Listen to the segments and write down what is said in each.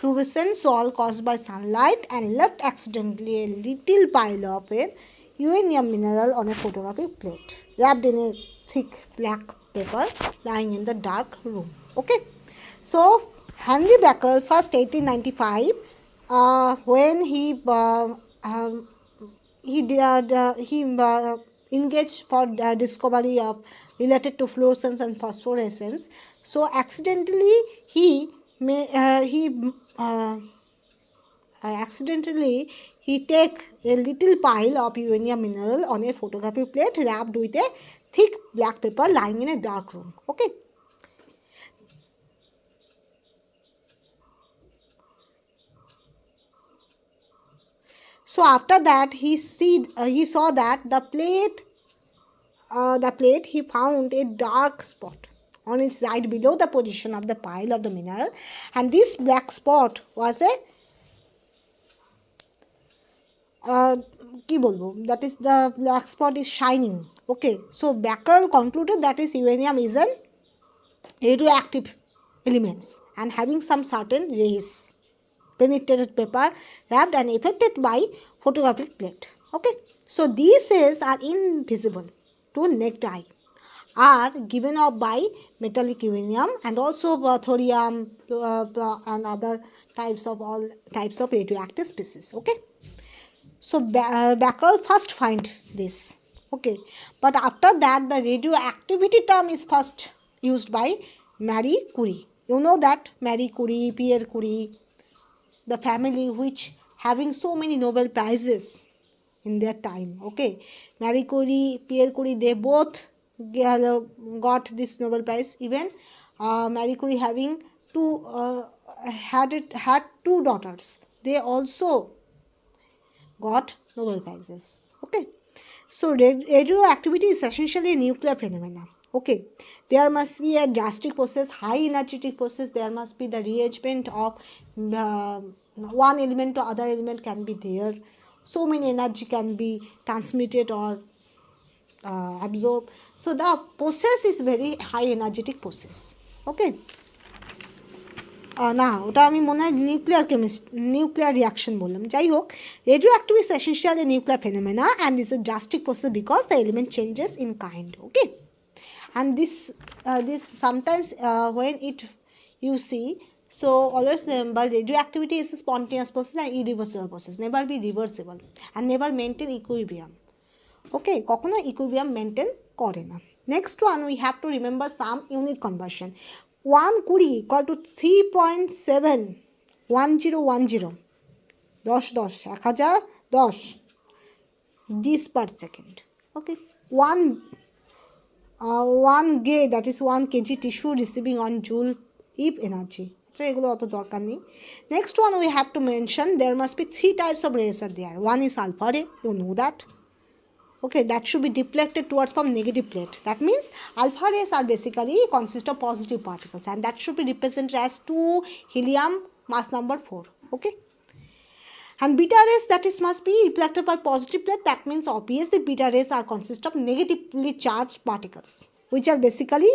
fluorescent sol caused by sunlight and left accidentally a little pile of a uranium mineral on a photographic plate wrapped in a thick black paper lying in the dark room. Okay, so Henry Becquerel, first 1895, when he engaged for discovery of related to fluorescence and phosphorescence. So accidentally he take a little pile of uranium mineral on a photographic plate wrapped with a thick black paper lying in a dark room. Okay. So after that he saw that the plate he found a dark spot on its side below the position of the pile of the mineral, and this black spot was a that is, the black spot is shining. Okay, so Becquerel concluded that is uranium is an radioactive elements and having some certain rays penetrated paper wrapped and affected by photographic plate. Okay, so these rays are invisible to naked eye, are given off by metallic uranium and also thorium and other types of radioactive species. Okay, so Becquerel first find this. Okay, but after that the radioactivity term is first used by Marie Curie. You know that Marie Curie, Pierre Curie, the family which having so many Nobel Prizes in their time. Okay, Marie Curie, Pierre Curie, they both got this Nobel Prize. Even Marie Curie having had two daughters, they also got Nobel Prizes. Okay, so radioactivity is essentially a nuclear phenomenon. Okay, there must be a drastic process, high energetic process. There must be the rearrangement of one element to other element can be there. So many energy can be transmitted or absorbed. So the process is very high energetic process. Okay. না ওটা আমি মনে হয় nuclear reaction বললাম। যাই হোক, radioactive is essential A nuclear phenomena and is a drastic process because the element changes in kind. Okay, and this sometimes when it you see, so always remember radioactivity is a spontaneous process and irreversible process, never be reversible and never maintain equilibrium. Okay, কখনো equilibrium maintain করে না। Next one, we have to remember some unit conversion. 1 কুড়ি equal to 3.71010 10 this per second. Okay, 1 Ga, that is 1 kg tissue receiving 1 joule if energy. So এগুলো অত দরকার নেই। Next one, we have to mention there must be 3 types of rays are there. One is alpha ray, you know that. Okay, that should be deflected towards from negative plate. That means alpha rays are basically consist of positive particles and that should be represented as 2 helium mass number 4. Okay, and beta rays, that is must be reflected by positive plate. That means obviously beta rays are consist of negatively charged particles, which are basically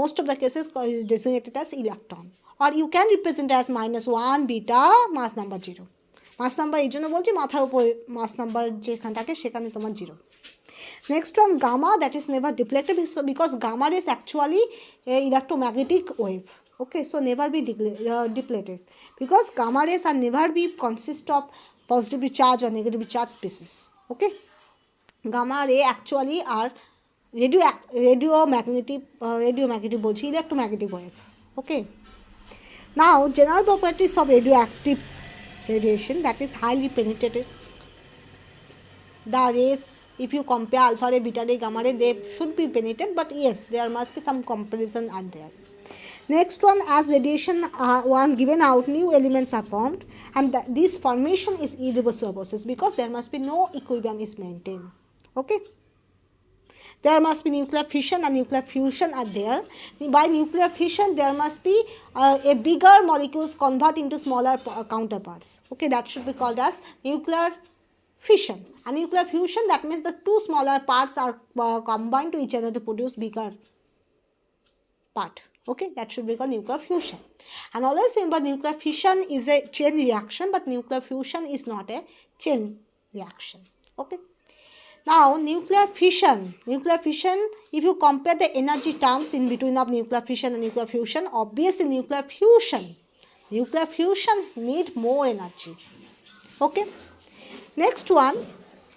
most of the cases is designated as electron, or you can represent as -1 beta mass number 0. Mass number এই জন্য বলছি, মাথার উপর মাস number যেখানে থাকে সেখানে তোমার 0. Next one, gamma, that is never deflected because gamma is actually a electromagnetic wave. Okay, so never be depleted because gamma rays are never be consist of positively charged or negatively charged species. Okay, gamma ray actually are radiomagnetic বলছি, electromagnetic wave. Okay, now general properties of radioactive radiation, that is highly penetrated. The rays, if you compare alpha ray, beta ray, gamma ray, they should be penetrated, but yes, there must be some comparison are there. Next one, as radiation one given out, new elements are formed, and this formation is irreversible process because there must be no equilibrium is maintained. Okay, there must be nuclear fission and nuclear fusion are there. By nuclear fission, there must be a bigger molecules convert into smaller counterparts. Okay, that should be called as nuclear fission. And nuclear fusion, that means the two smaller parts are combined to each other to produce bigger part. Okay, that should be called nuclear fusion. And always remember, nuclear fission is a chain reaction, but nuclear fusion is not a chain reaction. Okay. Now, nuclear fission, if you compare the energy terms in between of nuclear fission and nuclear fusion, obviously nuclear fusion need more energy. Okay. Next one,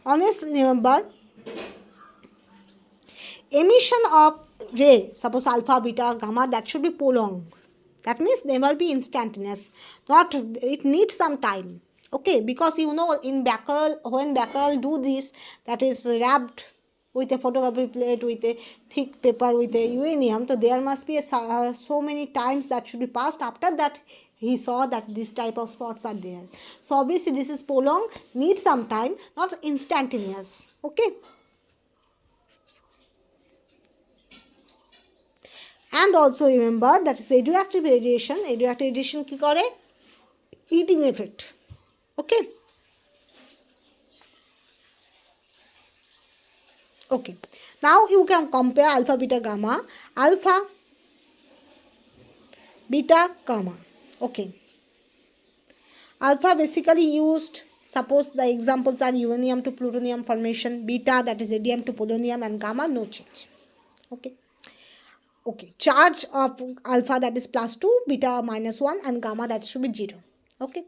always remember, emission of ray, suppose alpha, beta, gamma, that should be prolonged. That means never be instantaneous. It needs some time. Okay, because in Becquerel, when Becquerel do this, that is wrapped with a photography plate, with a thick paper, with a uranium, so there must be so many times that should be passed. After that, he saw that this type of spots are there. So obviously this is prolonged, needs some time, not instantaneous. Okay. And also remember that is radioactive radiation. Radioactive radiation ki kore? Heating effect. Okay. Okay. Now you can compare alpha, beta, gamma. Alpha, beta, gamma. Okay. Alpha basically used, suppose the examples are uranium to plutonium formation, beta that is radium to polonium, and gamma no change. Okay. Okay, charge of alpha that is +2, beta -1, and gamma that should be 0. Okay.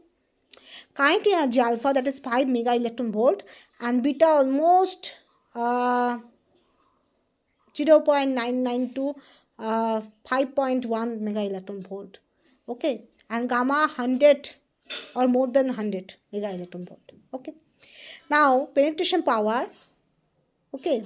Kinetic energy alpha that is 5 mega electron volt, and beta almost 0.99 to 5.1 mega electron volt. Okay, and gamma 100 or more than 100 mega electron volt. Okay. Now penetration power. Okay.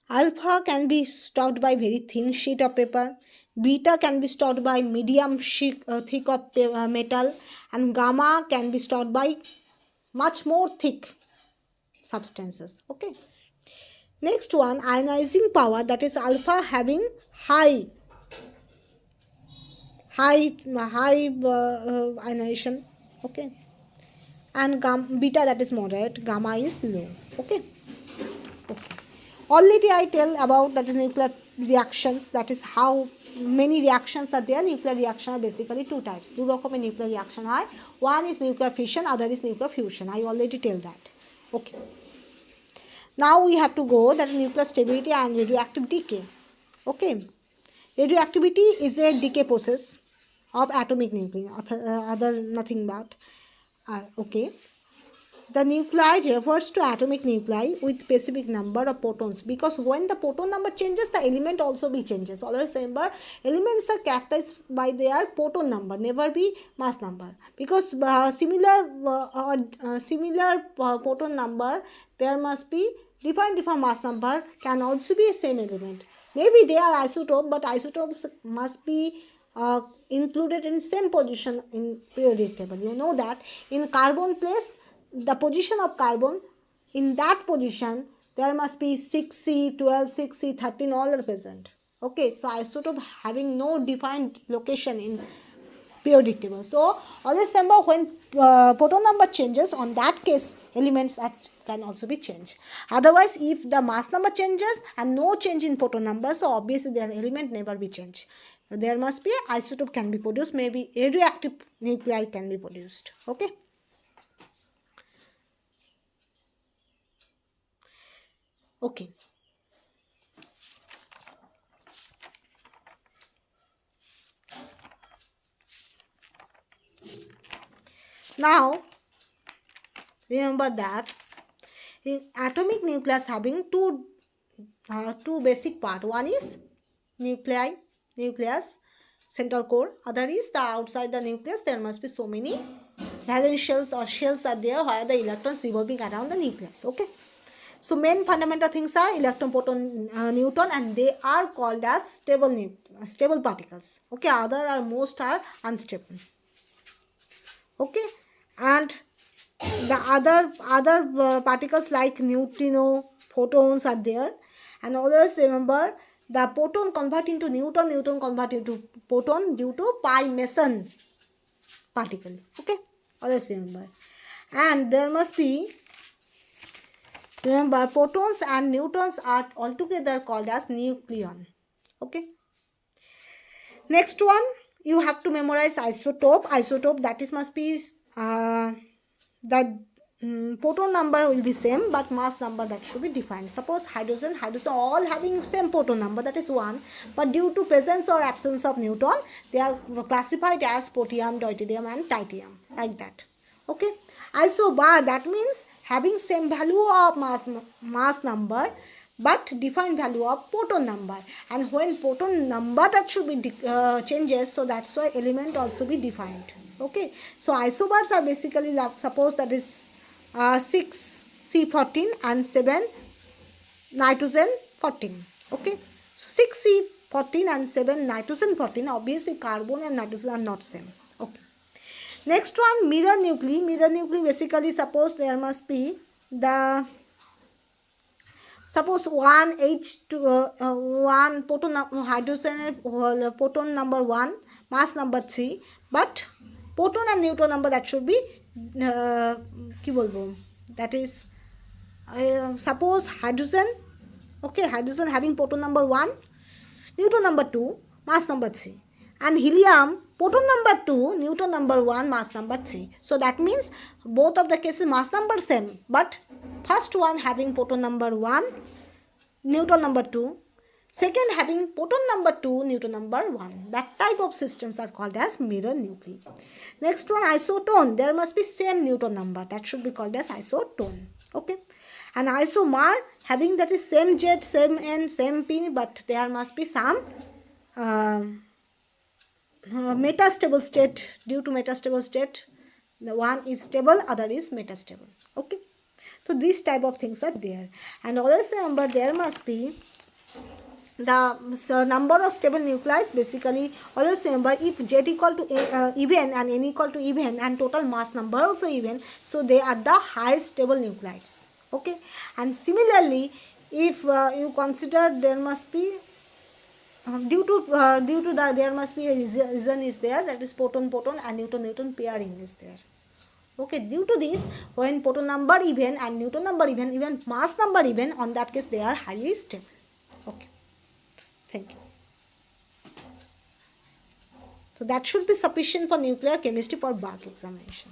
Alpha can be stopped by very thin sheet of paper. Beta can be stopped by medium thick of metal, and gamma can be stopped by much more thick substances. Okay. Next one, ionizing power, that is alpha having high ionization. Okay. And beta that is moderate, gamma is low. Okay. Already I tell about that is nuclear reactions, that is how many reactions are there. Nuclear reaction are basically two types. Two rokomer nuclear reaction are. One is nuclear fission, other is nuclear fusion. I already tell that. Okay. Now we have to go that nuclear stability and radioactive decay. Okay. Radioactivity is a decay process of atomic nuclei, other nothing but. Okay. The nuclei refers to atomic nuclei with specific number of protons, because when the proton number changes, the element also be changes. Always remember, elements are characterized by their proton number, never be mass number, because similar proton number, there must be different mass number, can also be a same element. Maybe they are isotope, but isotopes must be included in same position in periodic table. You know that in carbon place, the position of carbon, in that position there must be 6C, 12, 6C, 13 all are present. Okay, so isotope having no defined location in periodic table. So always remember, when proton number changes, on that case elements can also be changed. Otherwise, if the mass number changes and no change in proton number, so obviously their element never be changed. There must be isotope can be produced, maybe radioactive nuclei can be produced. Okay. Okay. Now, remember that in atomic nucleus having two basic part. One is nucleus, central core. Other is the outside the nucleus. There must be so many valence shells or shells are there where the electrons revolving around the nucleus. Okay. So main fundamental things are electron, proton, neutron, and they are called as stable particles. Okay. Other are most are unstable. Okay. And the other particles like neutrino, photons are there, And always remember the proton convert into neutron, neutron convert into proton due to pi meson particle. Okay, always remember. And there must be, remember, protons and neutrons are altogether called as nucleon. Okay. Next one, you have to memorize isotope. Isotope, that is must be the proton number will be same, but mass number that should be defined. Suppose hydrogen all having same proton number, that is 1, but due to presence or absence of neutron, they are classified as protium, deuterium and tritium, like that. Okay. Isobar, that means having same value of mass number but defined value of proton number, and when proton number that should be changes, so that's why element also be defined. Okay, so isobars are basically, suppose that is 6 C14 and 7 nitrogen 14. Okay, so 6 C14 and 7 nitrogen 14, obviously carbon and nitrogen are not same. Okay, next one, mirror nuclei. Mirror nuclei, basically suppose there must be the, suppose 1 1 proton hydrogen proton number 1, mass number 3, but proton and neutron number that should be কি বলবো, that is suppose hydrogen, okay, hydrogen having proton number 1, neutron number 2, mass number 3, and helium proton number 2, neutron number 1, mass number 3. So that means both of the cases mass number same, but first one having proton number 1, neutron number 2, second having proton number 2, neutron number 1. That type of systems are called as mirror nuclei. Next one, isotone. There must be same neutron number, that should be called as isotone. Okay, and isomer, having that is same jet, same n, same p, but there must be some metastable state. Due to metastable state, the one is stable, other is metastable. Okay, so these type of things are there. And always remember, there must be the number of stable nuclei. Basically always remember, if z equal to even and n equal to even and total mass number also even, so they are the highest stable nuclides. Okay, and similarly, if you consider there must be due to the there must be a reason is there, that is proton and neutron pairing is there. Okay, due to this, when proton number even and neutron number even mass number even, on that case they are highly stable. Okay, thank you. So that should be sufficient for nuclear chemistry for BARC examination.